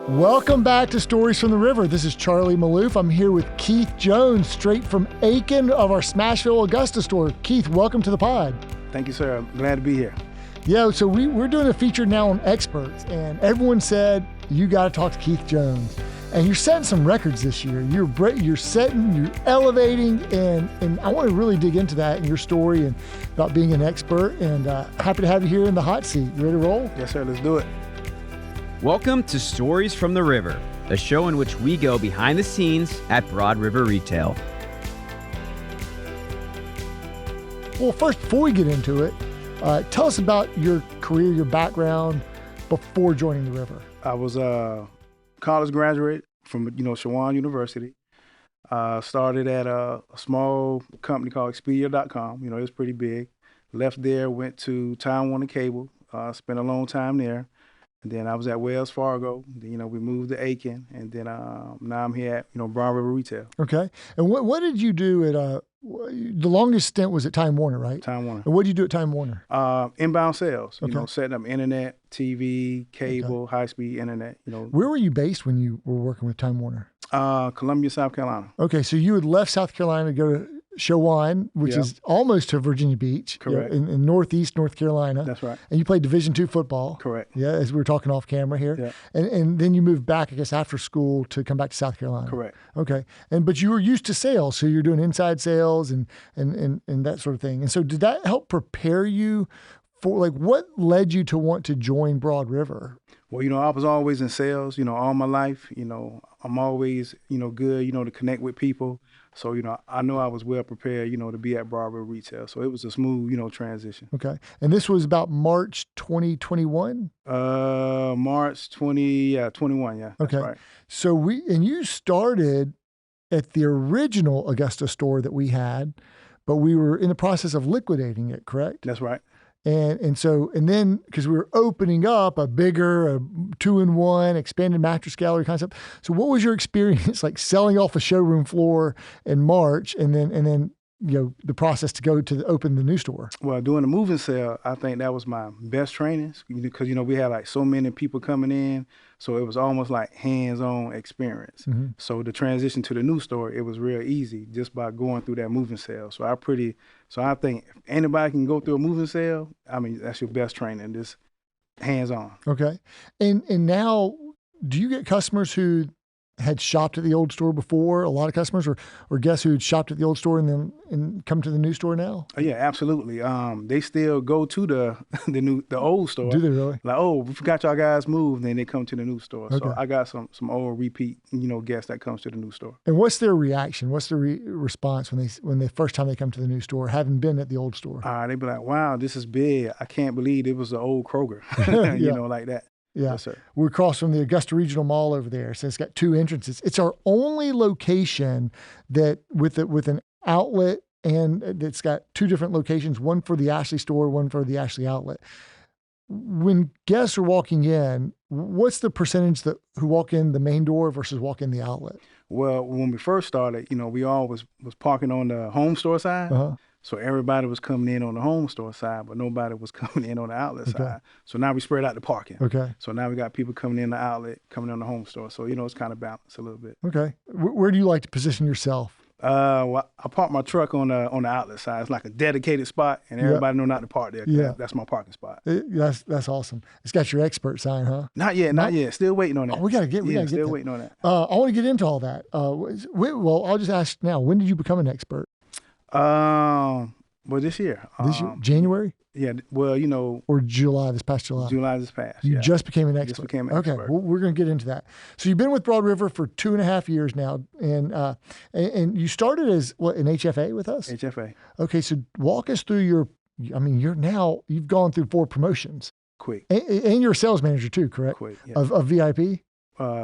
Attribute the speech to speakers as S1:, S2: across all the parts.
S1: Welcome back to Stories from the River. This is Charlie Maloof. I'm here with Keith Jones, straight from Aiken of our Smashville Augusta store. Keith, welcome to the pod.
S2: Thank you, sir. I'm glad to be here.
S1: Yeah, so we're doing a feature now on experts, and everyone said, you got to talk to Keith Jones. And you're setting some records this year. You're setting, you're elevating, and I want to really dig into that and your story and about being an expert, and happy to have you here in the hot seat. You ready to roll?
S2: Yes, sir. Let's do it.
S3: Welcome to Stories from the River, a show in which we go behind the scenes at Broad River Retail.
S1: Well, first, before we get into it, tell us about your career, your background before joining the River.
S2: I was a college graduate from, Shawan University. Started at a small company called Expedia.com. It was pretty big. Left there, went to Time Warner Cable, spent a long time there. And then I was at Wells Fargo. Then, we moved to Aiken, and then now I'm here at Broad River Retail.
S1: Okay. And what did you do at the longest stint was at Time Warner, right?
S2: Time Warner.
S1: And what did you do at Time Warner?
S2: Inbound sales.
S1: Okay.
S2: Setting up internet, TV, cable, high-speed internet.
S1: Where were you based when you were working with Time Warner?
S2: Columbia, South Carolina.
S1: Okay, so you had left South Carolina to go to Shawan, which is almost to Virginia Beach.
S2: Correct.
S1: In northeast North Carolina.
S2: That's right.
S1: And you played Division II football.
S2: Correct.
S1: Yeah, as we were talking off camera here.
S2: Yeah.
S1: And then you moved back, I guess, after school to come back to South Carolina.
S2: Correct.
S1: Okay. But you were used to sales, so you're doing inside sales and that sort of thing. And so did that help prepare you for, what led you to want to join Broad River?
S2: Well, I was always in sales, all my life. I'm always, good, to connect with people. So, I know I was well prepared, to be at Broad River Retail. So it was a smooth, transition.
S1: Okay. And this was about March 2021?
S2: March 21, yeah. That's
S1: okay.
S2: Right.
S1: So you started at the original Augusta store that we had, but we were in the process of liquidating it, correct?
S2: That's right.
S1: And then because we were opening up a bigger, a 2-in-1 expanded mattress gallery concept. So what was your experience like selling off a showroom floor in March and then the process to go to open the new store?
S2: Well, doing the moving sale, I think that was my best training because, we had so many people coming in. So it was almost like hands-on experience. Mm-hmm. So the transition to the new store, it was real easy just by going through that moving sale. So I think if anybody can go through a moving sale, that's your best training, just hands-on.
S1: Okay. And now, do you get customers who had shopped at the old store before, a lot of customers, or guests who had shopped at the old store and come to the new store now?
S2: Yeah, absolutely. They still go to the old store.
S1: Do they really?
S2: We forgot y'all guys moved, then they come to the new store.
S1: Okay.
S2: So I got some old repeat, guests that comes to the new store.
S1: And what's their reaction? What's their response when the first time they come to the new store, having been at the old store?
S2: They be like, "Wow, this is big. I can't believe it was the old Kroger," like that.
S1: Yeah,
S2: yes, sir.
S1: We're across from the Augusta Regional Mall over there, so it's got 2 entrances. It's our only location that with an outlet, and it's got 2 different locations, one for the Ashley store, one for the Ashley outlet. When guests are walking in, what's the percentage who walk in the main door versus walk in the outlet?
S2: Well, when we first started, we all was parking on the home store side. Uh-huh. So everybody was coming in on the home store side, but nobody was coming in on the outlet side. So now we spread out the parking.
S1: Okay.
S2: So now we got people coming in the outlet, coming in on the home store. So, it's kind of balanced a little bit.
S1: Okay. Where do you like to position yourself?
S2: Well, I park my truck on the outlet side. It's like a dedicated spot, and everybody know not to park there. Yeah. That's my parking spot.
S1: That's awesome. It's got your expert sign, huh?
S2: Not yet. Still waiting on that.
S1: Oh, we gotta get
S2: still
S1: that.
S2: waiting on that.
S1: I want to get into all that. Well, I'll just ask now. When did you become an expert?
S2: Well, this year.
S1: January?
S2: Yeah, well,
S1: Or July, this past July?
S2: July this past,
S1: You just became an expert?
S2: Just became an expert.
S1: Okay, we're going to get into that. So you've been with Broad River for 2.5 years now, and you started as, an HFA with us?
S2: HFA.
S1: Okay, so walk us through you've gone through 4 promotions.
S2: Quick.
S1: And you're a sales manager too, correct?
S2: Quick, yeah.
S1: Of VIP?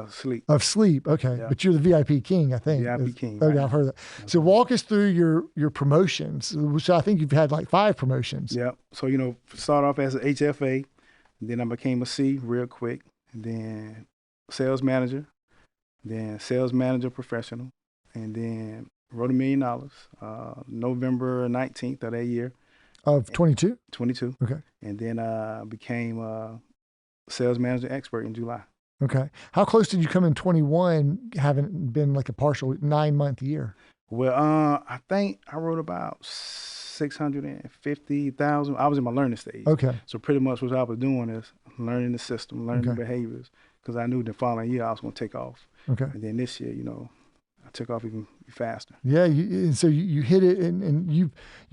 S2: Sleep.
S1: Of sleep, okay. Yeah. But you're the VIP king, I think.
S2: VIP king.
S1: Okay, right. I've heard that. Okay. So walk us through your promotions. So I think you've had 5 promotions.
S2: Yeah. So, start off as an HFA, then I became a C real quick, and then sales manager, then sales manager professional, and then wrote $1 million, November 19th of that year.
S1: Of 22?
S2: 22.
S1: Okay.
S2: And then became a sales manager expert in July.
S1: Okay. How close did you come in 21, having been like a partial 9-month year?
S2: Well, I think I wrote about 650,000. I was in my learning stage.
S1: Okay.
S2: So pretty much what I was doing is learning the system, learning the
S1: Okay.
S2: behaviors, because I knew the following year I was going to take off.
S1: Okay.
S2: And then this year, I took off even faster.
S1: Yeah. And so you hit it and you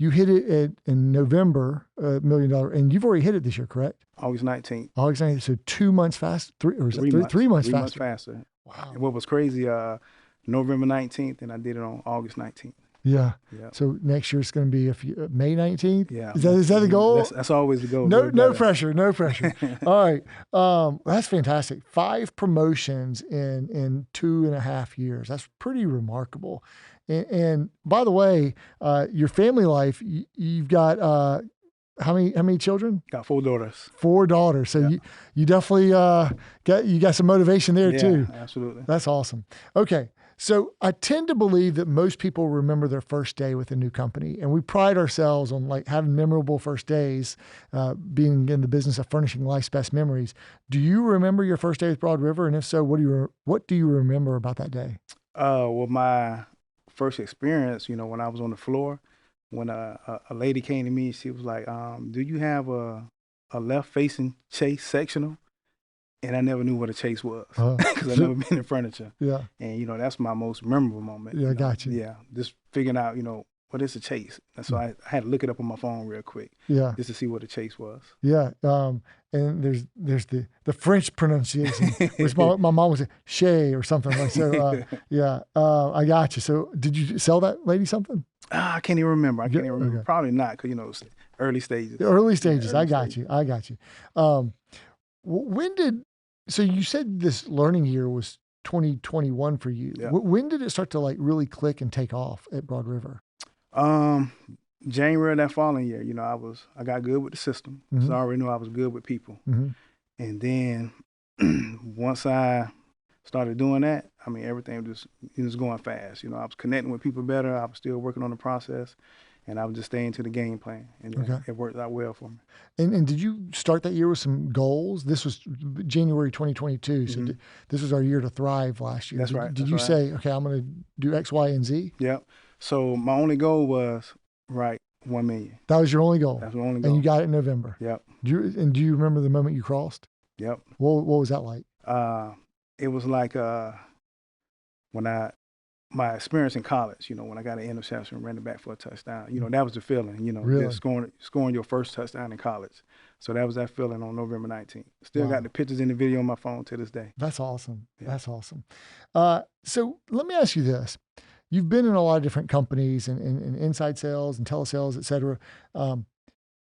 S1: hit it in November, $1 million, and you've already hit it this year, correct?
S2: August 19th.
S1: August 19th. So 2 months fast, three months
S2: 3 months
S1: faster.
S2: faster.
S1: Wow.
S2: And what was crazy, November 19th, and I did it on August 19th.
S1: Yeah.
S2: Yeah.
S1: So next year it's going to be May 19th.
S2: Yeah.
S1: Is that the goal?
S2: That's always the goal.
S1: No pressure. No pressure. All right. That's fantastic. 5 promotions in 2.5 years. That's pretty remarkable. And by the way, your family life, you've got, how many children?
S2: Got 4 daughters.
S1: 4 daughters. So
S2: Yeah.
S1: you definitely, got some motivation there too.
S2: Absolutely.
S1: That's awesome. Okay. So I tend to believe that most people remember their first day with a new company, and we pride ourselves on like having memorable first days, being in the business of furnishing life's best memories. Do you remember your first day with Broad River? And if so, what do you remember about that day?
S2: Well, my first experience, when I was on the floor, when a lady came to me, she was like, do you have a left-facing chase sectional? And I never knew what a chase was because I've never been in furniture.
S1: Yeah.
S2: And, that's my most memorable moment.
S1: Yeah, I got you.
S2: Yeah, just figuring out, what is a chase? And so I had to look it up on my phone real quick.
S1: Yeah.
S2: Just to see what a chase was.
S1: Yeah. And there's the French pronunciation, which my mom would say, "Shay" or something like so. Yeah. I got you. So did you sell that lady something?
S2: I can't even remember.
S1: Okay.
S2: Probably not because, it's early stages.
S1: The early stages.
S2: Yeah,
S1: I got you. So you said this learning year was 2021 for you.
S2: Yeah.
S1: When did it start to like really click and take off at Broad River?
S2: January of that following year, I got good with the system.
S1: Mm-hmm.
S2: So I already knew I was good with people.
S1: Mm-hmm.
S2: And then once I started doing that, everything was going fast. I was connecting with people better. I was still working on the process. And I was just staying to the game plan, and it worked out well for me.
S1: And did you start that year with some goals? This was January 2022, so this was our year to thrive last year.
S2: That's right.
S1: Did you say, okay, I'm going to do X, Y, and Z?
S2: Yep. So my only goal was, 1 million.
S1: That was your only goal?
S2: That's my only goal.
S1: And you got it in November?
S2: Yep.
S1: Do you remember the moment you crossed?
S2: Yep.
S1: What was that like?
S2: It was like when my experience in college, when I got an interception, ran it back for a touchdown, that was the feeling,
S1: Really?
S2: just scoring your first touchdown in college. So that was that feeling on November 19th. Still got the pictures and the video on my phone to this day.
S1: That's awesome.
S2: Yeah.
S1: That's awesome. So let me ask you this. You've been in a lot of different companies and inside sales and telesales, et cetera.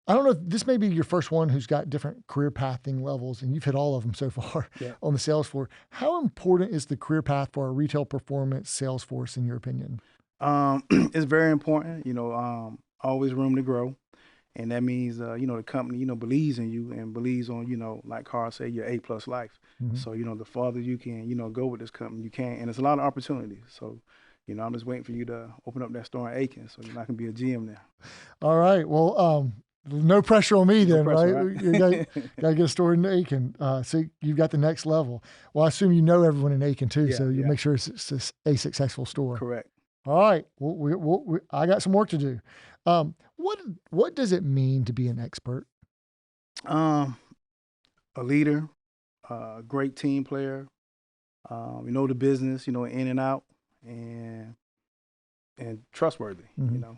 S1: I don't know if this may be your first one who's got different career pathing levels, and you've hit all of them so far on the sales floor. How important is the career path for a retail performance sales force, in your opinion?
S2: It's very important, always room to grow. And that means, the company, believes in you and believes on, like Carl said, your A+ life.
S1: Mm-hmm.
S2: So, the farther you can, go with this company, you can. And it's a lot of opportunities. So, I'm just waiting for you to open up that store in Aiken so I can be a GM there.
S1: All right. Well, no pressure on me then,
S2: pressure,
S1: right? You got to get a store in Aiken. So you've got the next level. Well, I assume you know everyone in Aiken too, so you make sure it's a successful store.
S2: Correct.
S1: All right. Well, I got some work to do. What does it mean to be an expert?
S2: A leader, a great team player, the business, in and out, and trustworthy,
S1: Mm-hmm.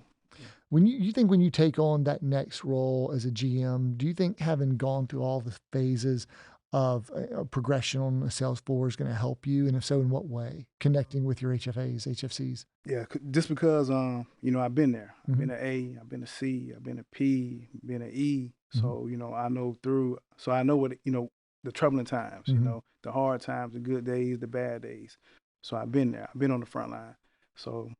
S1: When you take on that next role as a GM, do you think having gone through all the phases of progression on the sales floor is going to help you? And if so, in what way? Connecting with your HFAs, HFCs?
S2: Yeah, just because, I've been there. I've
S1: Mm-hmm.
S2: been an A, I've been a C, I've been a P, been an E.
S1: Mm-hmm.
S2: So I know what, the troubling times,
S1: Mm-hmm.
S2: the hard times, the good days, the bad days. So I've been there. I've been on the front line. So,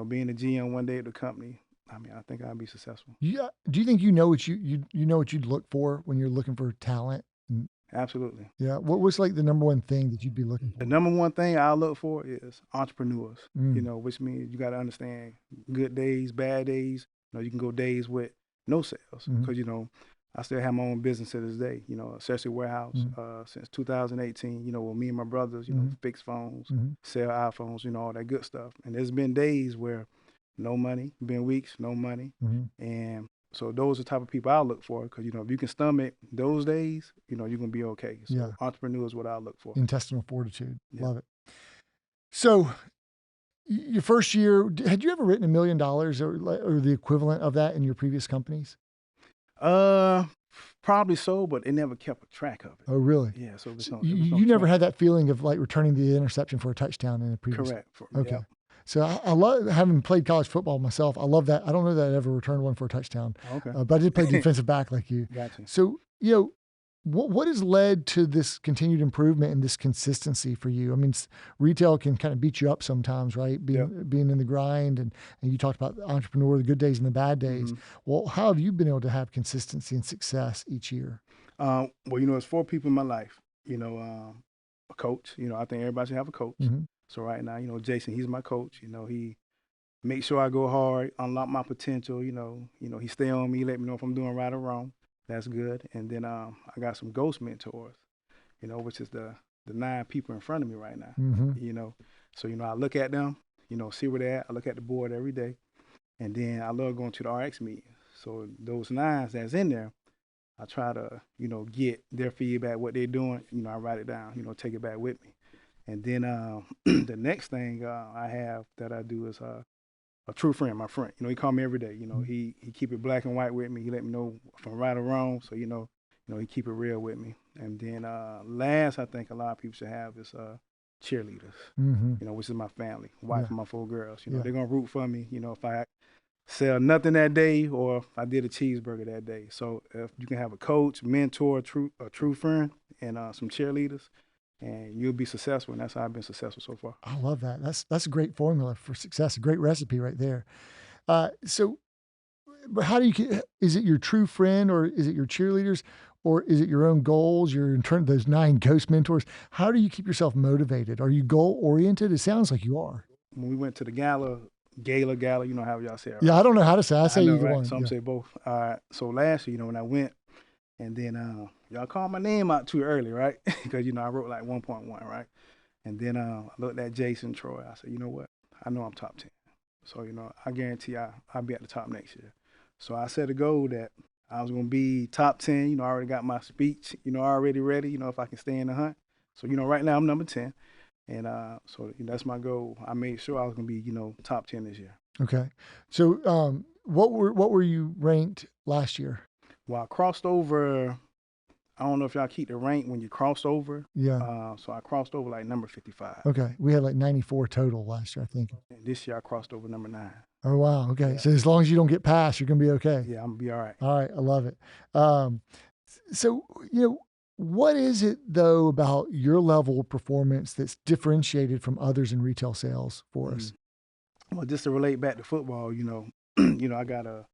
S2: being a GM one day at the company, I think I'll be successful.
S1: Yeah. Do you think you know what you know what you'd look for when you're looking for talent?
S2: Absolutely.
S1: Yeah. What was like the number one thing that you'd be looking for?
S2: The number one thing I look for is entrepreneurs,
S1: Mm.
S2: which means you got to understand good days, bad days. You can go days with no sales
S1: Mhm.
S2: because, I still have my own business to this day, you know, accessory warehouse, since 2018, you know, with me and my brothers, you know, fix phones, sell iPhones, you know, all that good stuff. And there's been days where no money, been weeks, no money. And so those are the type of people I look for, because, you know, if you can stomach those days, you know, you're going to be okay. So entrepreneur is what I look for.
S1: Intestinal fortitude. Love it. So your first year, had you ever written $1 million or the equivalent of that in your previous companies?
S2: Probably so, but they never kept a track of it.
S1: Oh, really?
S2: Yeah. So,
S1: you never had that feeling of like returning the interception for a touchdown in a previous.
S2: Correct.
S1: Okay. So I love, having played college football myself, I love that. I don't know that I ever returned one for a touchdown.
S2: Okay.
S1: But I did play defensive back like you.
S2: Gotcha.
S1: So, you know, what has led to this continued improvement and this consistency for you? I mean, retail can kind of beat you up sometimes, right? Being in the grind, and you talked about the entrepreneur, the good days and the bad days. Well, how have you been able to have consistency and success each year?
S2: Well, you know, it's 4 people in my life. You know, a coach. You know, I think everybody should have a coach. So right now, you know, Jason, he's my coach. You know, he makes sure I go hard, unlock my potential. You know, he stay on me, let me know if I'm doing right or wrong. That's good. And then I got some ghost mentors, you know, which is the 9 people in front of me right now. You know, so, you know, I look at them, you know, see where they're at. I look at the board every day. And then I love going to the RX meetings. So those 9s that's in there, I try to, you know, get their feedback, what they're doing. You know, I write it down, you know, take it back with me. And then the next thing I have that I do is a true friend, my friend. You know, he call me every day. You know, he keep it black and white with me. He let me know if I'm right or wrong. So, you know, he keep it real with me. And then last, I think a lot of people should have is cheerleaders. You know, which is my family, wife and my 4 girls. You know, they're gonna root for me. You know, if I sell nothing that day or if I did a cheeseburger that day. So if you can have a coach, mentor, a true friend, and some cheerleaders, and you'll be successful. And that's how I've been successful so far.
S1: I love that. That's a great formula for success, a great recipe right there. So, but how do you, is it your true friend, or is it your cheerleaders, or is it your own goals, those 9 ghost mentors? How do you keep yourself motivated? Are you goal oriented? It sounds like you are.
S2: When we went to the gala, you know how y'all say it, right?
S1: Yeah, I don't know how to say it. I say either one.
S2: So I'm say both. So last year, you know, when I went, and then y'all called my name out too early, right? Because, you know, I wrote like 1.1, right? And then I looked at Jason Troy. I said, you know what? I know I'm top 10. So, you know, I guarantee I'll be at the top next year. So I set a goal that I was going to be top 10. You know, I already got my speech, you know, already ready, you know, if I can stay in the hunt. So, you know, right now I'm number 10. And so you know, that's my goal. I made sure I was going to be, you know, top 10 this year. Okay.
S1: So what were you ranked last year?
S2: Well, I crossed over. I don't know if y'all keep the rank when you crossed over.
S1: Yeah.
S2: So I crossed over like number 55.
S1: Okay. We had like 94 total last year, I think.
S2: And this year I crossed over number 9.
S1: Oh, wow. Okay. Yeah. So as long as you don't get past, you're going to be okay.
S2: Yeah, I'm going to be all right.
S1: All right. I love it. So, you know, what is it though about your level of performance that's differentiated from others in retail sales for us?
S2: Well, just to relate back to football, you know, I got a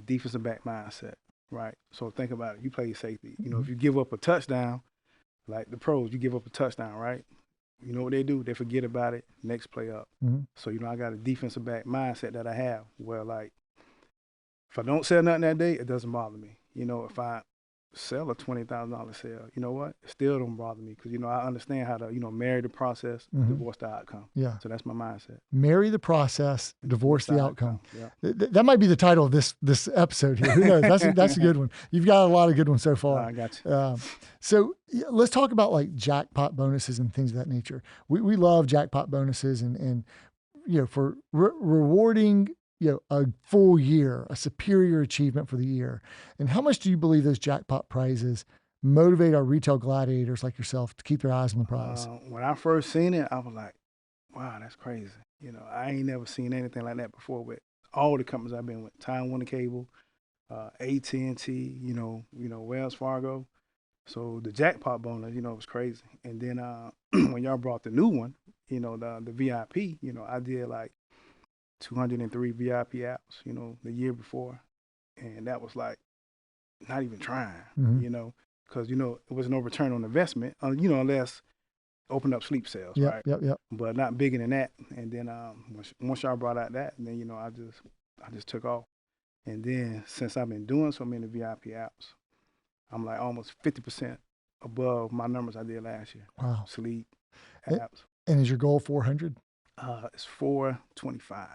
S2: defensive back mindset. Right. So think about it. You play safety. You know, if you give up a touchdown, like the pros, you give up a touchdown, right? You know what they do? They forget about it. Next play up. So, you know, I got a defensive back mindset that I have where, like, if I don't sell nothing that day, it doesn't bother me. You know, if I sell a $20,000 sale, you know what? It still don't bother me because, you know, I understand how to, you know, marry the process, divorce the outcome. Yeah. So that's my mindset.
S1: Marry the process, divorce the outcome.
S2: Yeah.
S1: That might be the title of this episode here. Who knows? That's a good one. You've got a lot of good ones so far.
S2: I got you.
S1: So let's talk about like jackpot bonuses and things of that nature. We love jackpot bonuses and you know, for rewarding, you know, a full year, a superior achievement for the year. And how much do you believe those jackpot prizes motivate our retail gladiators like yourself to keep their eyes on the prize?
S2: When I first seen it, I was like, wow, that's crazy. You know, I ain't never seen anything like that before with all the companies I've been with. Time Warner Cable, AT&T, you know, Wells Fargo. So the jackpot bonus, you know, was crazy. And then when y'all brought the new one, you know, the VIP, you know, I did like 203 VIP apps, you know, the year before. And that was like not even trying, you know, because, you know, it was no return on investment, you know, unless open up sleep sales, right?
S1: Yep.
S2: But not bigger than that. And then once y'all brought out that, then, you know, I just took off. And then since I've been doing so many VIP apps, I'm like almost 50% above my numbers I did last year.
S1: Wow.
S2: Sleep,
S1: And,
S2: apps.
S1: and is your goal 400?
S2: It's 425.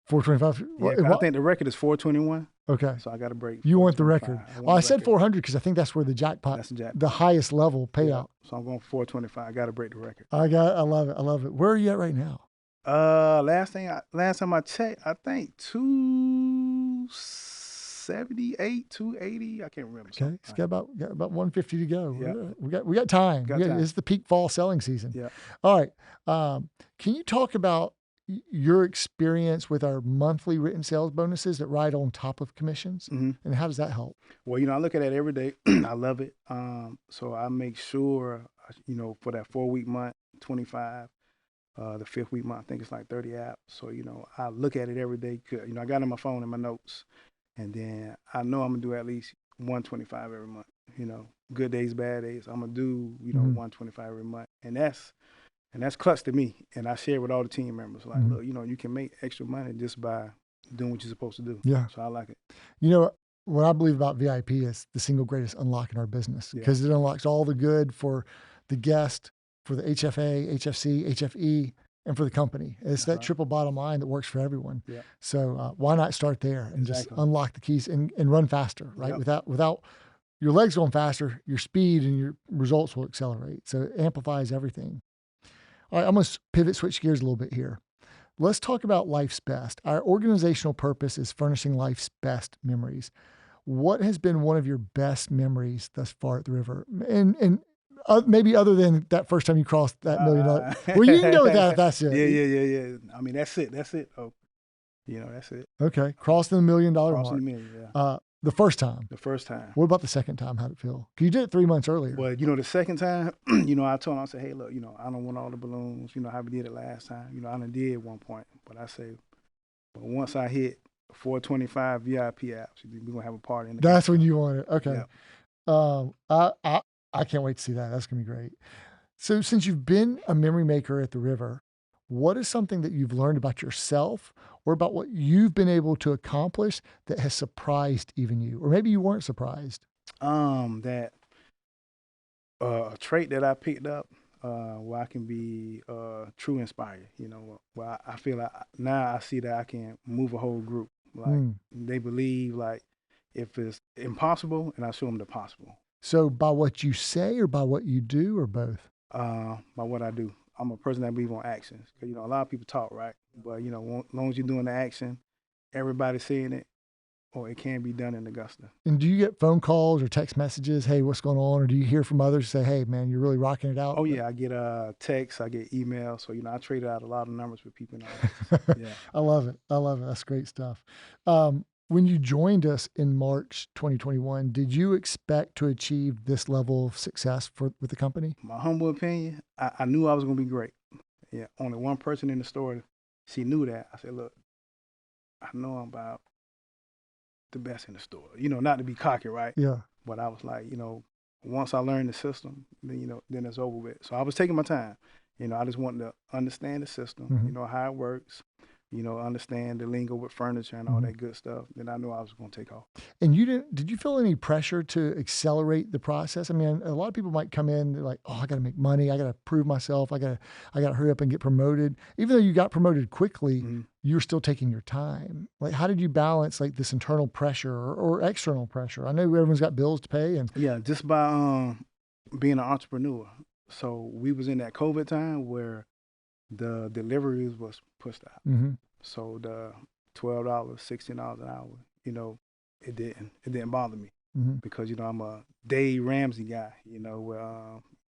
S1: 425?
S2: Yeah, I think the record is 421.
S1: Okay.
S2: So I got to break.
S1: You want the record. Well, I said
S2: record.
S1: 400 because I think that's where the jackpot,
S2: That's the jackpot.
S1: the highest level payout.
S2: Yeah. So I'm going for 425. I got to break the record.
S1: I love it. I love it. Where are you at right now?
S2: Last time I checked, I think 278, 280. I can't remember.
S1: Okay, it's got about 150 to go.
S2: Yeah.
S1: We got time.
S2: Time.
S1: It's the peak fall selling season.
S2: Yeah.
S1: All right. Can you talk about your experience with our monthly written sales bonuses that ride on top of commissions, and how does that help?
S2: Well, I look at it every day. I love it. So I make sure, for that 4-week month, 25. The 5th week month, I think it's like 30 apps. So, I look at it every day. I got it on my phone in my notes. And then I know I'm going to do at least 125 every month. Good days, bad days. I'm going to do, 125 every month. And that's clutch to me. And I share with all the team members. Like, look, you can make extra money just by doing what you're supposed to do.
S1: Yeah.
S2: So I like it.
S1: What I believe about VIP is the single greatest unlock in our business, because it unlocks all the good for the guest, for the HFA, HFC, HFE, and for the company. It's that triple bottom line that works for everyone. Yeah. So why not start there and just unlock the keys and run faster, right? Yep. Without your legs going faster, your speed and your results will accelerate. So it amplifies everything. All right, I'm going to pivot, switch gears a little bit here. Let's talk about life's best. Our organizational purpose is furnishing life's best memories. What has been one of your best memories thus far at the river? And maybe other than that first time you crossed that $1 million. Well, you can go with that if that's it.
S2: Yeah. I mean, that's it. Oh, that's it.
S1: Okay. Crossing the $1 million mark.
S2: Crossing the million, yeah.
S1: The first time.
S2: The first time.
S1: What about the second time? How'd it feel? Because you did it 3 months earlier.
S2: Well, the second time, I told him, I said, hey, look, I don't want all the balloons, how we did it last time. I done did at one point. But I say, but once I hit 425 VIP apps, we're going to have a party.
S1: That's when you want it. Okay. Yeah. I can't wait to see that. That's going to be great. So since you've been a memory maker at the river, what is something that you've learned about yourself or about what you've been able to accomplish that has surprised even you? Or maybe you weren't surprised.
S2: That a trait that I picked up where I can be true inspired, where I feel like now I see that I can move a whole group. Like they believe like if it's impossible and I show them the possible.
S1: So by what you say or by what you do or both?
S2: By what I do. I'm a person that believes on actions. Because, a lot of people talk, right? But, as long as you're doing the action, everybody's seeing it, or it can be done in Augusta.
S1: And do you get phone calls or text messages, hey, what's going on? Or do you hear from others say, hey, man, you're really rocking it out?
S2: Oh, yeah. I get texts, I get emails. So, I traded out a lot of numbers with people. Yeah.
S1: I love it. That's great stuff. When you joined us in March 2021, did you expect to achieve this level of success with the company?
S2: My humble opinion, I knew I was going to be great. Yeah, only one person in the store, she knew that. I said, look, I know I'm about the best in the store. Not to be cocky, right? Yeah. But I was like, once I learned the system, then, then it's over with. So I was taking my time. I just wanted to understand the system, how it works. Understand the lingo with furniture and all that good stuff, then I knew I was going to take off.
S1: And did you feel any pressure to accelerate the process? I mean, a lot of people might come in, they're like, oh, I got to make money. I got to prove myself. I got to hurry up and get promoted. Even though you got promoted quickly, you're still taking your time. Like, how did you balance like this internal pressure or external pressure? I know everyone's got bills to pay.
S2: Yeah, just by being an entrepreneur. So we was in that COVID time where the deliveries was pushed out. So the $12, $16 an hour, it didn't bother me because, I'm a Dave Ramsey guy, with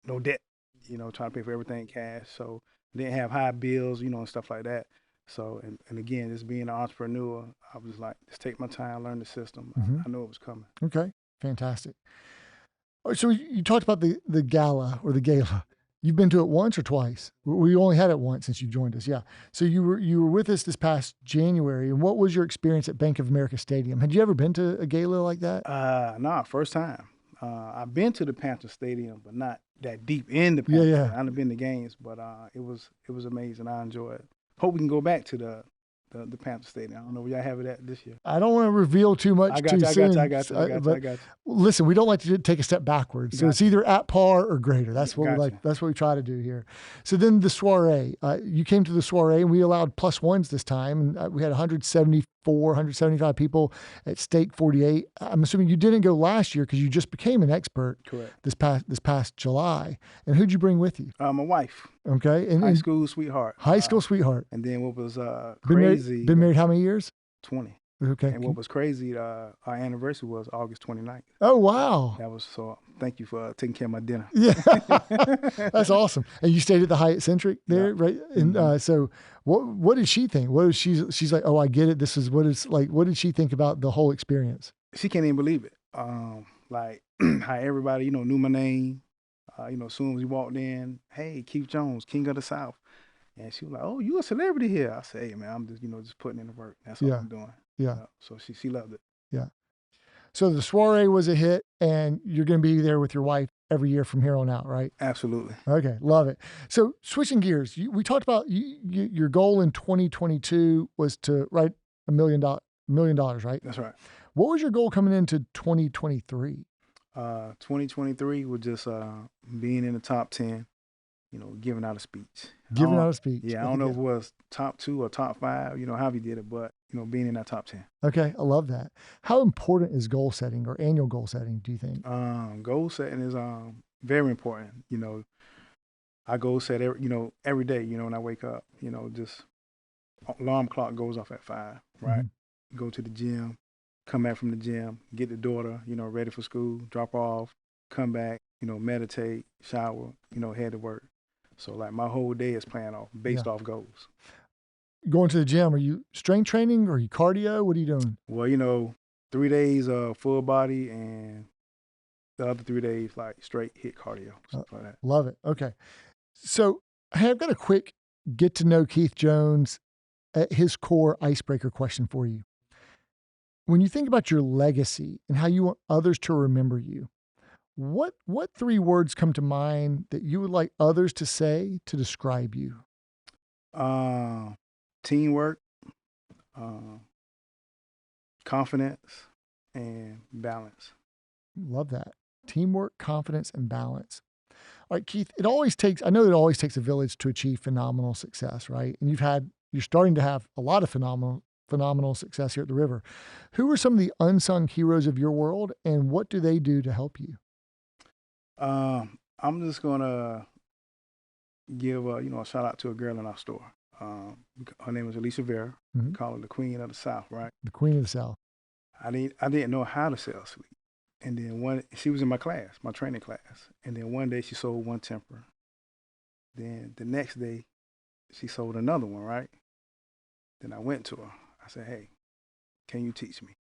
S2: no debt, trying to pay for everything cash. So didn't have high bills, and stuff like that. So, and again, just being an entrepreneur, I was like, just take my time, learn the system. I know it was coming.
S1: Okay, fantastic. So you talked about the gala or the gala. You've been to it once or twice? We only had it once since you joined us. Yeah. So you were with us this past January. And what was your experience at Bank of America Stadium? Had you ever been to a gala like that?
S2: No, first time. I've been to the Panther Stadium, but not that deep in the Panther. I've been to games, but it was amazing. I enjoyed it. Hope we can go back to the the Panther Stadium. I don't know where y'all have it at this year.
S1: I don't want to reveal too much
S2: I got
S1: too
S2: you. I
S1: soon.
S2: got you. I
S1: But
S2: got you.
S1: listen, we don't like to take a step backwards. So it's
S2: Gotcha.
S1: either at par or greater. That's what we
S2: Gotcha.
S1: like. That's what we try to do here. So then the soiree, you came to the soiree and we allowed +1s this time. And we had 174, 175 people at stake 48. I'm assuming you didn't go last year because you just became an expert.
S2: Correct.
S1: This past July. And who'd you bring with you?
S2: My wife.
S1: Okay. And
S2: High school sweetheart.
S1: High school sweetheart.
S2: And then what was
S1: crazy. Been married how many years?
S2: 20.
S1: Okay.
S2: And what was crazy, our anniversary was August 29th.
S1: Oh, wow.
S2: That was so, thank you for taking care of my dinner.
S1: Yeah. That's awesome. And you stayed at the Hyatt Centric there, right? And so what did she think? What is she's like, oh, I get it. This is what it's like. What did she think about the whole experience?
S2: She can't even believe it. Like how everybody, knew my name. As soon as we walked in, hey, Keith Jones, King of the South. And she was like, oh, you a celebrity here. I said, hey, man, I'm just, just putting in the work. That's all I'm doing.
S1: Yeah.
S2: So she loved it.
S1: Yeah. So the soiree was a hit, and you're going to be there with your wife every year from here on out, right?
S2: Absolutely.
S1: Okay. Love it. So switching gears, we talked about your goal in 2022 was to write $1 million, right?
S2: That's right.
S1: What was your goal coming into 2023?
S2: 2023 was just being in the top 10, giving out a speech.
S1: Giving out a speech.
S2: Yeah, I don't know if it was top 2 or top 5, how you did it, but, being in that top 10.
S1: Okay, I love that. How important is goal setting or annual goal setting, do you think?
S2: Goal setting is very important. I goal set every day, when I wake up, just alarm clock goes off at 5, right? Mm-hmm. Go to the gym, come back from the gym, get the daughter, ready for school, drop her off, come back, meditate, shower, head to work. So like my whole day is planned off based off goals.
S1: Going to the gym, are you strength training or are you cardio? What are you doing?
S2: Well, 3 days full body and the other 3 days like straight hit cardio, stuff like that.
S1: Love it. Okay. So hey, I've got a quick get to know Keith Jones at his core icebreaker question for you. When you think about your legacy and how you want others to remember you, what 3 words come to mind that you would like others to say to describe you?
S2: Teamwork, confidence, and balance.
S1: Love that. Teamwork, confidence, and balance. All right, Keith, I know it always takes a village to achieve phenomenal success, right? And you're starting to have a lot of phenomenal success here at the River. Who are some of the unsung heroes of your world, and what do they do to help you?
S2: I'm just gonna give a shout out to a girl in our store. Her name is Alicia Vera.
S1: Mm-hmm.
S2: We call her the Queen of the South, right?
S1: The Queen of the South.
S2: I didn't know how to sell sleep, and then she was in my class, my training class, and then one day she sold one temper. Then the next day, she sold another one, right? Then I went to her. I said, "Hey, can you teach me?"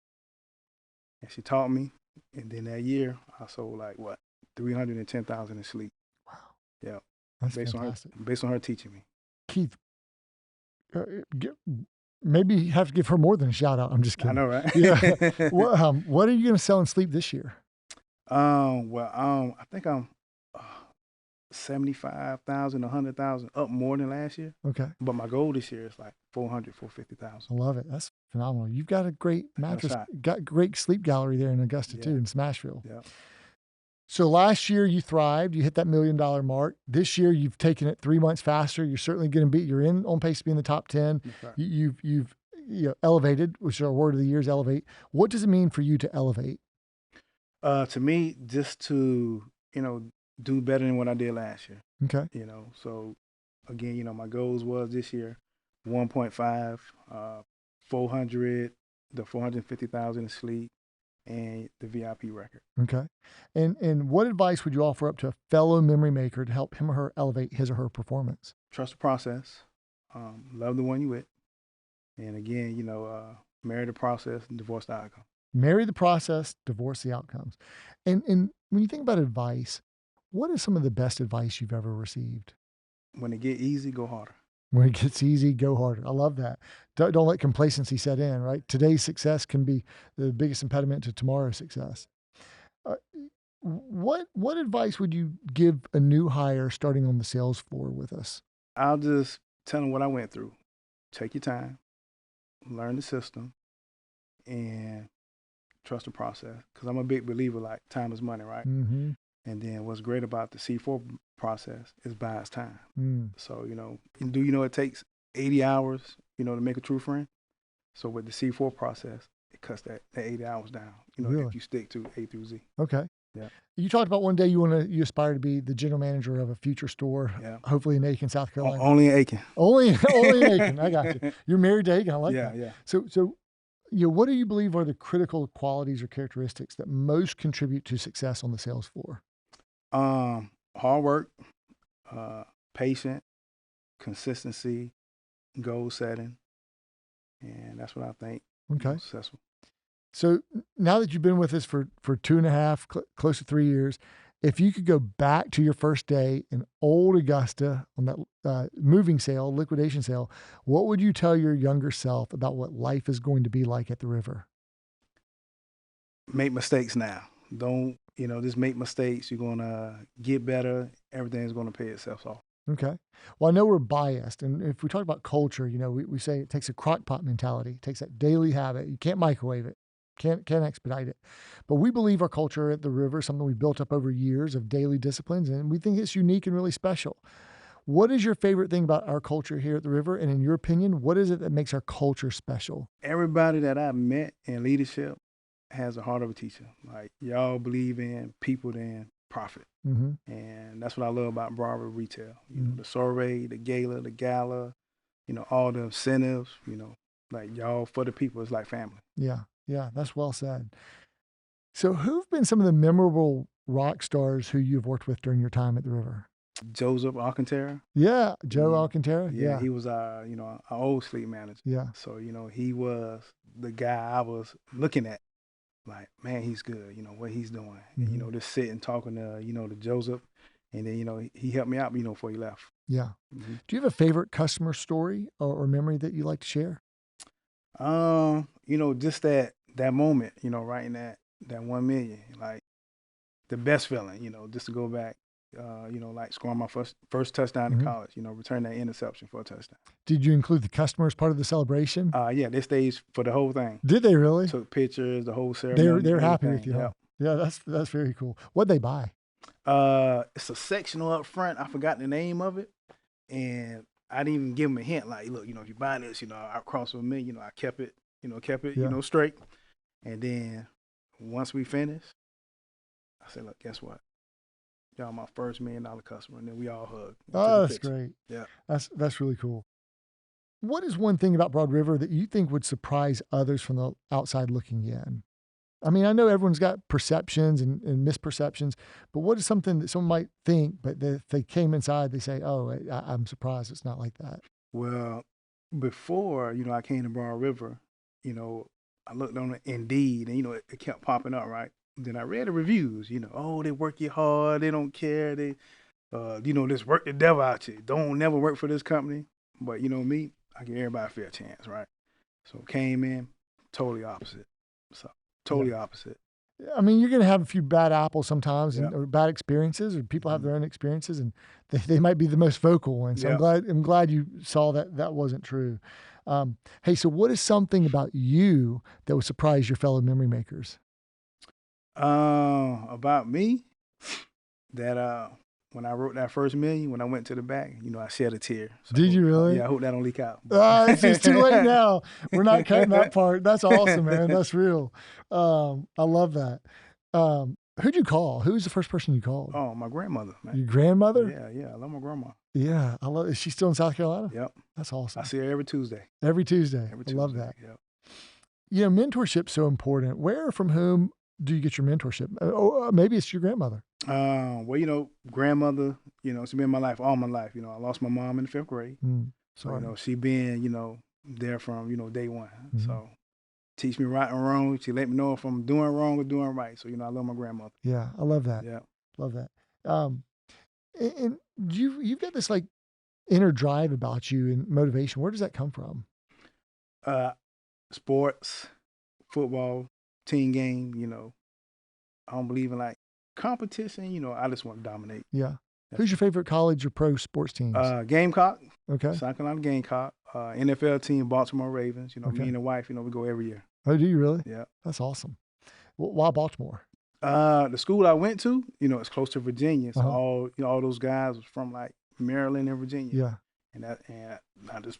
S2: And she taught me, and then that year I sold like what? $310,000 in sleep.
S1: Wow.
S2: Yeah.
S1: That's fantastic.
S2: Based on her teaching me.
S1: Keith, maybe you have to give her more than a shout out. I'm just kidding.
S2: I know, right?
S1: Yeah. What are you going to sell in sleep this year?
S2: I think I'm 75,000, 100,000 up more than last year.
S1: Okay.
S2: But my goal this year is like 450,000.
S1: I love it. That's phenomenal. You've got a great mattress, got great sleep gallery there in Augusta too, in Smashville.
S2: Yeah. So
S1: last year you thrived. You hit that $1 million mark. This year you've taken it 3 months faster. You're certainly going to you're on pace to be in the top 10.
S2: Right.
S1: You've elevated, which is our word of the year is elevate. What does it mean for you to elevate?
S2: To me, just to, do better than what I did last year.
S1: Okay.
S2: So again, my goals was this year 1.5, 400, the 450,000 in sleep, and the VIP record.
S1: Okay. And what advice would you offer up to a fellow memory maker to help him or her elevate his or her performance?
S2: Trust the process. Love the one you with. And again, marry the process and divorce the outcome.
S1: Marry the process, divorce the outcomes. And when you think about advice, what is some of the best advice you've ever received?
S2: When it get easy, go harder.
S1: When it gets easy, go harder. I love that. Don't let complacency set in, right? Today's success can be the biggest impediment to tomorrow's success. What advice would you give a new hire starting on the sales floor with us?
S2: I'll just tell them what I went through. Take your time. learn the system, and trust the process. Because I'm a big believer, like, time is money, right?
S1: Mm-hmm.
S2: And then what's great about the C4 process is buys time.
S1: Mm.
S2: So, it takes 80 hours, to make a true friend? So with the C4 process, it cuts that 80 hours down,
S1: Really?
S2: if you stick to A through Z.
S1: Okay.
S2: Yeah.
S1: You talked about one day you aspire to be the general manager of a future store,
S2: Yeah.
S1: hopefully in Aiken, South Carolina.
S2: Only in Aiken.
S1: Only in Aiken. I got you. You're married to Aiken. I like that.
S2: Yeah.
S1: So, what do you believe are the critical qualities or characteristics that most contribute to success on the sales floor?
S2: Hard work, patient, consistency, goal setting, and that's what I think.
S1: Okay.
S2: Successful.
S1: So now that you've been with us for 2.5, close to 3 years, if you could go back to your first day in old Augusta on that moving sale, liquidation sale, what would you tell your younger self about what life is going to be like at the river?
S2: Make mistakes now. Don't, just make mistakes. You're going to get better. Everything's going to pay itself off.
S1: Okay. Well, I know we're biased. And if we talk about culture, we say it takes a crock pot mentality. It takes that daily habit. You can't microwave it. Can't expedite it. But we believe our culture at the river is something we built up over years of daily disciplines, and we think it's unique and really special. What is your favorite thing about our culture here at the river? And in your opinion, what is it that makes our culture special?
S2: Everybody that I've met in leadership has a heart of a teacher. Like, y'all believe in people than profit.
S1: Mm-hmm.
S2: And that's what I love about Broad River retail.
S1: Mm-hmm.
S2: The soiree, the gala, all the incentives, like, y'all for the people is like family.
S1: Yeah, that's well said. So who've been some of the memorable rock stars who you've worked with during your time at the river?
S2: Joseph Alcantara.
S1: Yeah, Joe Alcantara. Yeah.
S2: He was our old fleet manager.
S1: Yeah.
S2: So, he was the guy I was looking at. Like, man, he's good, what he's doing.
S1: Mm-hmm.
S2: And, just sitting, talking to, to Joseph. And then, he helped me out, before he left.
S1: Yeah.
S2: Mm-hmm.
S1: Do you have a favorite customer story or memory that you like to share?
S2: Just that moment, writing that 1 million, like, the best feeling, just to go back, like scoring my first touchdown in college, return that interception for a touchdown. Did
S1: you include the customer as part of the celebration?
S2: Yeah, they staged for the whole thing.
S1: Did they really?
S2: Took pictures, the whole ceremony.
S1: They were happy with you, huh? Yeah, that's very cool. What'd they buy?
S2: It's a sectional up front. I forgot the name of it, and I didn't even give them a hint. Like, look, if you buy this, I cross $1 million. I kept it, straight. And then once we finished, I said, look, guess what? Y'all my first $1 million customer. And then we all hugged.
S1: Oh, that's great.
S2: Yeah.
S1: That's really cool. What is one thing about Broad River that you think would surprise others from the outside looking in? I mean, I know everyone's got perceptions and misperceptions, but what is something that someone might think, but if they came inside, they say, oh, I'm surprised it's not like that?
S2: Well, before, I came to Broad River, I looked on Indeed and, it kept popping up, right? Then I read the reviews, oh, they work you hard. They don't care. They, just work the devil out you. Don't never work for this company. But, me, I give everybody a fair chance, right? So came in, totally opposite. So totally opposite.
S1: I mean, you're going to have a few bad apples sometimes or bad experiences, or people have their own experiences, and they might be the most vocal ones. So I'm glad you saw that wasn't true. Hey, so what is something about you that would surprise your fellow memory makers?
S2: About me, that when I wrote that first $1 million, when I went to the back, I shed a tear. So,
S1: did you really?
S2: Yeah, I hope that don't leak out.
S1: It's too late now. We're not cutting that part. That's awesome, man. That's real. I love that. Who'd you call? Who was the first person you called?
S2: Oh, my grandmother, man.
S1: Your grandmother?
S2: Yeah. I love my grandma.
S1: Yeah, I love. Is she still in South Carolina?
S2: Yep.
S1: That's awesome.
S2: I see her every Tuesday.
S1: Every Tuesday. I love that.
S2: Yep.
S1: Mentorship's so important. Where or from whom do you get your mentorship? Maybe it's your grandmother.
S2: Well, grandmother, she's been in my life all my life. I lost my mom in the 5th grade.
S1: Sorry.
S2: So, she been, there from, day one.
S1: Mm-hmm.
S2: So teach me right and wrong. She let me know if I'm doing wrong or doing right. So, I love my grandmother.
S1: Yeah, I love that.
S2: Yeah.
S1: Love that. And you've got this like inner drive about you and motivation. Where does that come from?
S2: Sports, football, team game, I don't believe in like competition, I just want to dominate.
S1: Yeah. Who's your favorite college or pro sports teams?
S2: Gamecock.
S1: Okay.
S2: South Carolina Gamecock. NFL team, Baltimore Ravens. You know,
S1: Okay.
S2: me and the wife, you know, we go every year.
S1: Oh, do you really?
S2: Yeah.
S1: That's awesome. Why Baltimore?
S2: The school I went to, you know, it's close to Virginia. So
S1: Uh-huh.
S2: all those guys was from like Maryland and Virginia.
S1: Yeah.
S2: And I just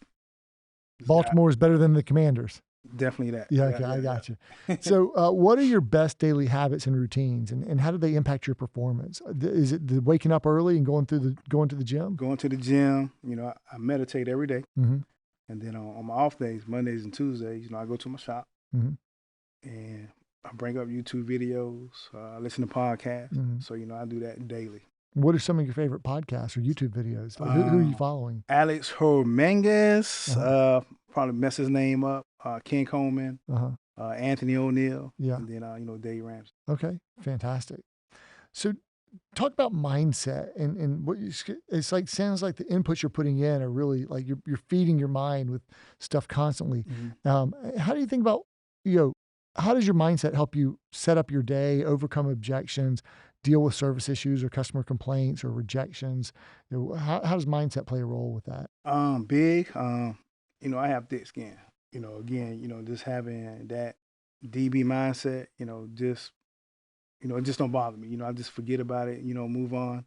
S1: Baltimore is better than the Commanders.
S2: Definitely that.
S1: Yeah, okay, I got you. So what are your best daily habits and routines, and how do they impact your performance? Is it the waking up early and going to the gym?
S2: Going to the gym, you know, I meditate every day.
S1: Mm-hmm.
S2: And then on my off days, Mondays and Tuesdays, you know, I go to my shop and I bring up YouTube videos, listen to podcasts.
S1: Mm-hmm.
S2: So, you know, I do that daily.
S1: What are some of your favorite podcasts or YouTube videos? Like, who are you following?
S2: Alex Hormenges, probably mess his name up. Ken Coleman, Anthony O'Neill, and then, you know, Dave Ramsey.
S1: Okay, fantastic. So talk about mindset and what it's like. Sounds like the inputs you're putting in are really like you're feeding your mind with stuff constantly.
S2: Mm-hmm.
S1: How do you think about, how does your mindset help you set up your day, overcome objections, deal with service issues or customer complaints or rejections? How does mindset play a role with that?
S2: Big. You know, I have thick skin. You know, again, you know, just having that DB mindset, you know, it just don't bother me. You know, I just forget about it, you know, move on.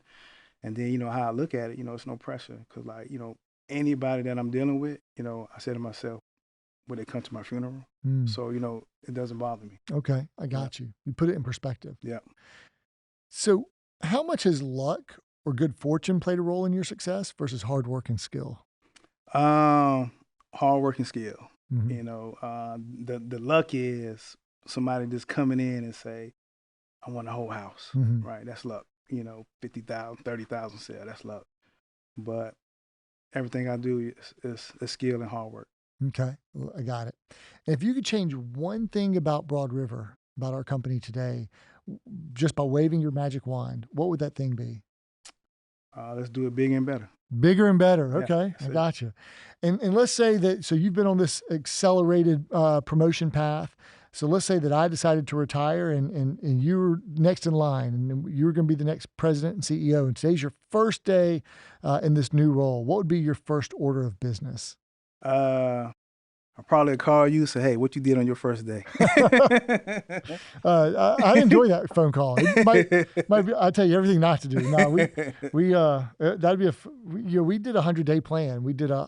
S2: And then, you know, how I look at it, you know, it's no pressure. Because, like, you know, anybody that I'm dealing with, you know, I say to myself, would they come to my funeral? So, you know, it doesn't bother me.
S1: Okay, I got you. You put it in perspective.
S2: Yeah.
S1: So how much has luck or good fortune played a role in your success versus hard work and skill?
S2: Hard work and skill.
S1: Mm-hmm.
S2: You know, the luck is somebody just coming in and say, I want the whole house, right? That's luck. You know, 50,000, 30,000 sale, that's luck. But everything I do is skill and hard work.
S1: Okay, I got it. And if you could change one thing about Broad River, about our company today, just by waving your magic wand, what would that thing be?
S2: Let's do it bigger and better.
S1: Bigger and better.
S2: Yeah,
S1: Okay, I got you. And let's say that, so you've been on this accelerated promotion path. So let's say that I decided to retire and you're next in line and you're going to be the next president and CEO. And today's your first day in this new role. What would be your first order of business?
S2: I'll probably call you and say, hey, what you did on your first day?
S1: I enjoy that phone call. It might be, I tell you everything not to do. No, that'd be we did a 100-day plan. We did a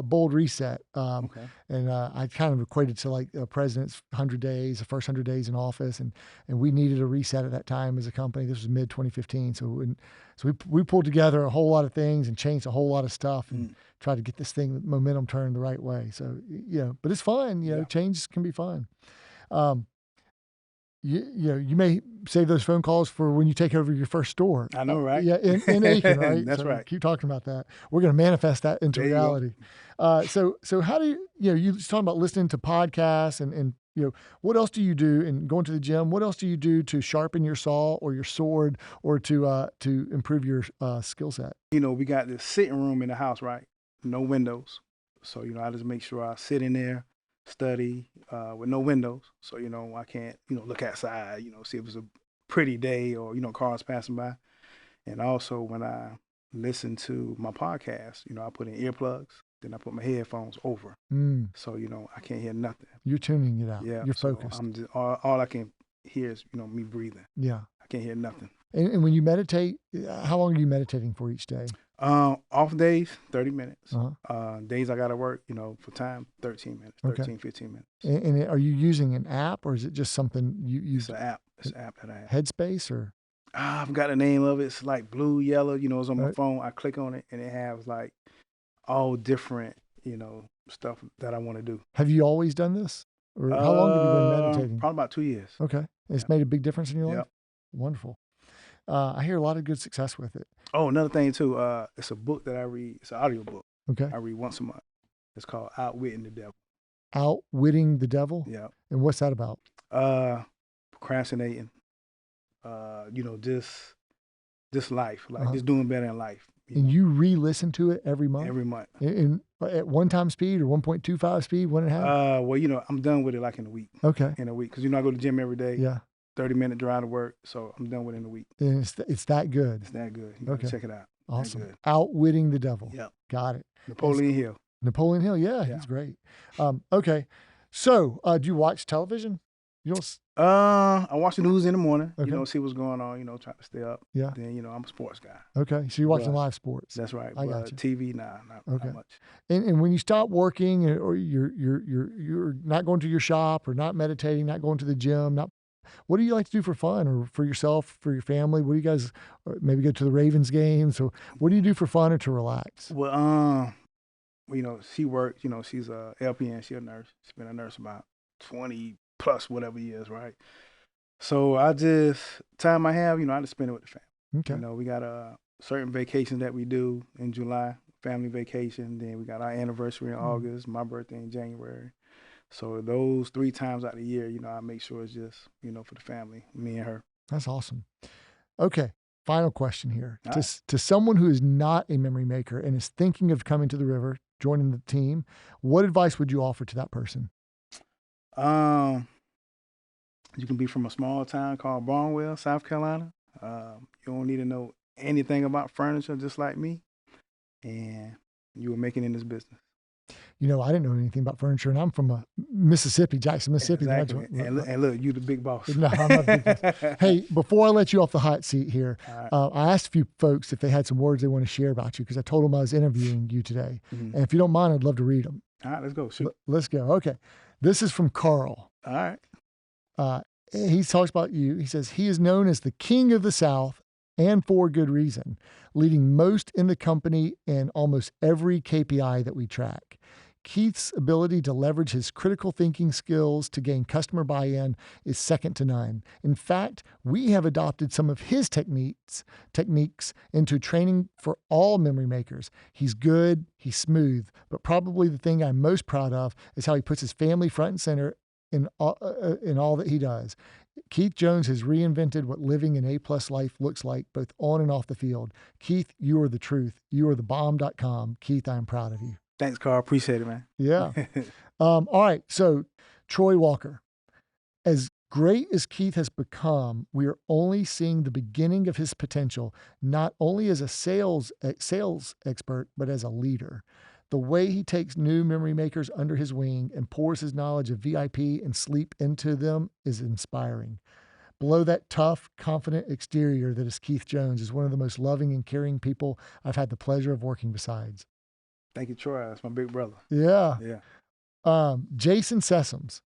S1: bold reset. And I kind of equated to like a president's 100 days, the first 100 days in office. And we needed a reset at that time as a company. This was mid 2015. So we pulled together a whole lot of things and changed a whole lot of stuff and tried to get this thing momentum turned the right way. So, but it's fun. Change can be fun. You may save those phone calls for when you take over your first store.
S2: I know, right?
S1: Yeah, in Aiken, right?
S2: That's
S1: so
S2: right.
S1: Keep talking about that. We're going to manifest that into reality. So how do you talking about listening to podcasts and what else do you do and going to the gym? What else do you do to sharpen your saw or your sword or to improve your skill set?
S2: We got this sitting room in the house, right? No windows. So, I just make sure I sit in there, study with no windows. So, I can't, look outside, see if it's a pretty day or, cars passing by. And also when I listen to my podcast, I put in earplugs, then I put my headphones over. So, I can't hear nothing.
S1: You're tuning it out.
S2: Yeah.
S1: You're
S2: so
S1: focused.
S2: I'm just, all I can hear is, me breathing.
S1: Yeah.
S2: I can't hear nothing.
S1: And when you meditate, how long are you meditating for each day?
S2: Off days, 30 minutes. Days I got to work, for time, 13 minutes, 15 minutes.
S1: And are you using an app or is it just something you use?
S2: It's an app. It's an app that I have.
S1: Headspace or?
S2: I forgot the name of it. It's like blue, yellow, it's on my phone. I click on it and it has like all different, stuff that I want to do.
S1: Have you always done this? Or how long have you been meditating?
S2: Probably about 2 years.
S1: Okay. It's made a big difference in your life?
S2: Yep.
S1: Wonderful. I hear a lot of good success with it.
S2: Oh, another thing too, it's a book that I read. It's an audio book.
S1: Okay.
S2: I read once a month. It's called Outwitting the Devil.
S1: Outwitting the Devil?
S2: Yeah.
S1: And what's that about?
S2: Procrastinating. Just life, like just doing better in life.
S1: And you re-listen to it every month?
S2: Every month.
S1: At 1x speed or 1.25 speed, 1.5?
S2: Well, I'm done with it like in a week.
S1: Okay.
S2: In a week. Because, I go to the gym every day.
S1: Yeah.
S2: 30-minute drive to work. So I'm done with it in a week.
S1: And it's that good.
S2: It's that good. You gotta check it out.
S1: Awesome. Outwitting the Devil.
S2: Yeah.
S1: Got it.
S2: Napoleon Hill.
S1: Napoleon Hill. Yeah,
S2: Yeah.
S1: he's great. Okay. So, do you watch television? You don't,
S2: I watch the news in the morning,
S1: Okay.
S2: see what's going on, try to stay up.
S1: Yeah.
S2: Then, I'm a sports guy.
S1: Okay. So you're watching
S2: But
S1: live sports.
S2: that's right.
S1: I
S2: But
S1: got you.
S2: TV, nah,
S1: Okay.
S2: not much.
S1: And when you stop working or you're not going to your shop or not meditating, not going to the gym, what do you like to do for fun or for yourself, for your family? What do you guys maybe go to the Ravens games? So what do you do for fun or to relax?
S2: Well, she works, she's a LPN, she's a nurse. She's been a nurse about 20 plus whatever years, right? So I just, time I have, I just spend it with the family.
S1: Okay.
S2: We got a certain vacation that we do in July, family vacation. Then we got our anniversary in August, my birthday in January. So those 3 times out of the year, I make sure it's just, for the family, me and her.
S1: That's awesome. Okay. Final question here.
S2: All
S1: To,
S2: right.
S1: to someone who is not a memory maker and is thinking of coming to the river, joining the team, what advice would you offer to that person?
S2: You can be from a small town called Barnwell, South Carolina. You don't need to know anything about furniture, just like me, and you will make it in this business.
S1: I didn't know anything about furniture, and I'm from Mississippi, Jackson, Mississippi.
S2: Exactly. And look, you the big boss.
S1: No, I'm not the big boss. Hey, before I let you off the hot seat here,
S2: All right.
S1: I asked a few folks if they had some words they want to share about you because I told them I was interviewing you today.
S2: Mhm.
S1: And if you don't mind, I'd love to read them.
S2: All right, let's go. Shoot.
S1: Let's go. Okay. This is from Carl.
S2: All right.
S1: He talks about you. He says, he is known as the king of the South and for good reason, leading most in the company in almost every KPI that we track. Keith's ability to leverage his critical thinking skills to gain customer buy-in is second to none. In fact, we have adopted some of his techniques into training for all memory makers. He's good, he's smooth, but probably the thing I'm most proud of is how he puts his family front and center in all that he does. Keith Jones has reinvented what living an A-plus life looks like, both on and off the field. Keith, you are the truth. You are the bomb.com. Keith, I am proud of you.
S2: Thanks, Carl. Appreciate it, man.
S1: Yeah. All right. So, Troy Walker, as great as Keith has become, we are only seeing the beginning of his potential, not only as a sales expert, but as a leader. The way he takes new memory makers under his wing and pours his knowledge of VIP and sleep into them is inspiring. Below that tough, confident exterior that is Keith Jones is one of the most loving and caring people I've had the pleasure of working besides.
S2: Thank you, Troy. That's my big brother.
S1: Yeah.
S2: Yeah.
S1: Jason Sessoms.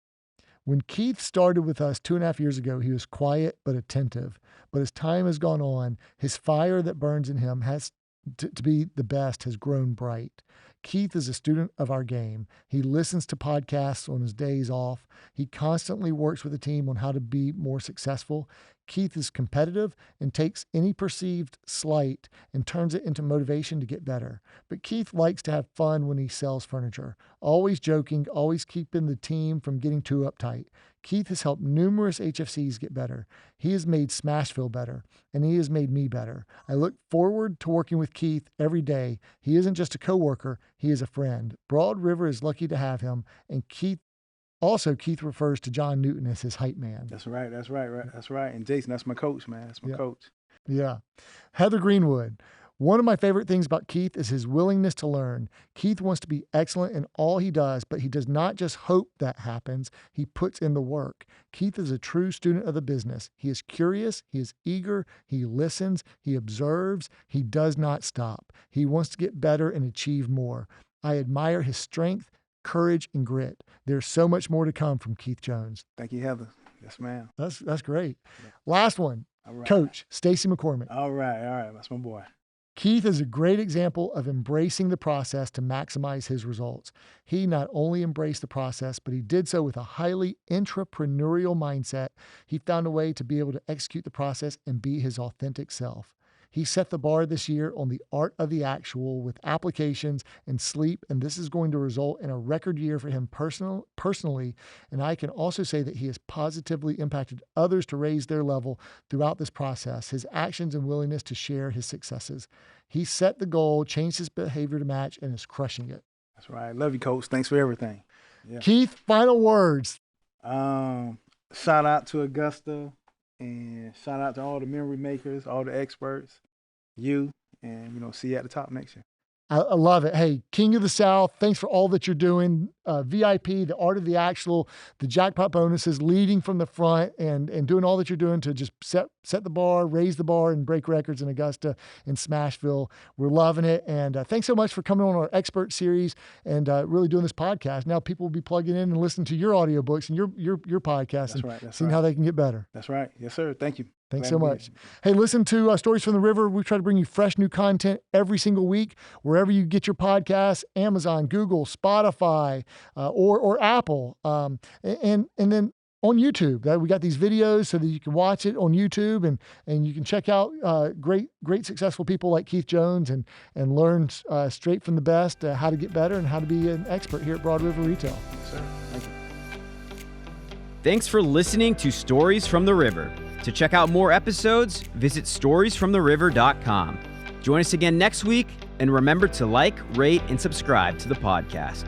S1: When Keith started with us 2.5 years ago, he was quiet but attentive. But as time has gone on, his fire that burns in him has to be the best has grown bright. Keith is a student of our game. He listens to podcasts on his days off. He constantly works with the team on how to be more successful. Keith is competitive and takes any perceived slight and turns it into motivation to get better. But Keith likes to have fun when he sells furniture, always joking, always keeping the team from getting too uptight. Keith has helped numerous HFCs get better. He has made Smashville better, and he has made me better. I look forward to working with Keith every day. He isn't just a coworker, he is a friend. Broad River is lucky to have him, and Keith refers to John Newton as his hype man.
S2: That's right. That's right. And Jason, that's my coach, man. That's my coach.
S1: Yeah. Heather Greenwood. One of my favorite things about Keith is his willingness to learn. Keith wants to be excellent in all he does, but he does not just hope that happens. He puts in the work. Keith is a true student of the business. He is curious. He is eager. He listens. He observes. He does not stop. He wants to get better and achieve more. I admire his strength, courage, and grit. There's so much more to come from Keith Jones.
S2: Thank you, Heather. Yes, ma'am.
S1: That's great. Yeah. Last one.
S2: All right.
S1: Coach Stacy McCormick.
S2: All right. That's my boy.
S1: Keith is a great example of embracing the process to maximize his results. He not only embraced the process, but he did so with a highly entrepreneurial mindset. He found a way to be able to execute the process and be his authentic self. He set the bar this year on the art of the actual with applications and sleep, and this is going to result in a record year for him personally. And I can also say that he has positively impacted others to raise their level throughout this process, his actions and willingness to share his successes. He set the goal, changed his behavior to match, and is crushing it.
S2: That's right. Love you, Coach. Thanks for everything. Yeah.
S1: Keith, final words.
S2: Shout out to Augusta, and shout out to all the memory makers, all the experts, you, and see you at the top next year.
S1: I love it. Hey, King of the South, thanks for all that you're doing. VIP, the art of the actual, the jackpot bonuses, leading from the front, and doing all that you're doing to just set the bar, raise the bar, and break records in Augusta and Smashville. We're loving it. And thanks so much for coming on our expert series and really doing this podcast. Now people will be plugging in and listening to your audiobooks and your podcast seeing how they can get better.
S2: That's right. Yes, sir. Thank you.
S1: Thanks so much. Hey, listen to Stories from the River. We try to bring you fresh new content every single week, wherever you get your podcasts, Amazon, Google, Spotify, or Apple. And then on YouTube, we got these videos so that you can watch it on YouTube and you can check out great successful people like Keith Jones and learn straight from the best how to get better and how to be an expert here at Broad River Retail.
S2: Yes, sir. Thank you.
S3: Thanks for listening to Stories from the River. To check out more episodes, visit storiesfromtheriver.com. Join us again next week, and remember to like, rate, and subscribe to the podcast.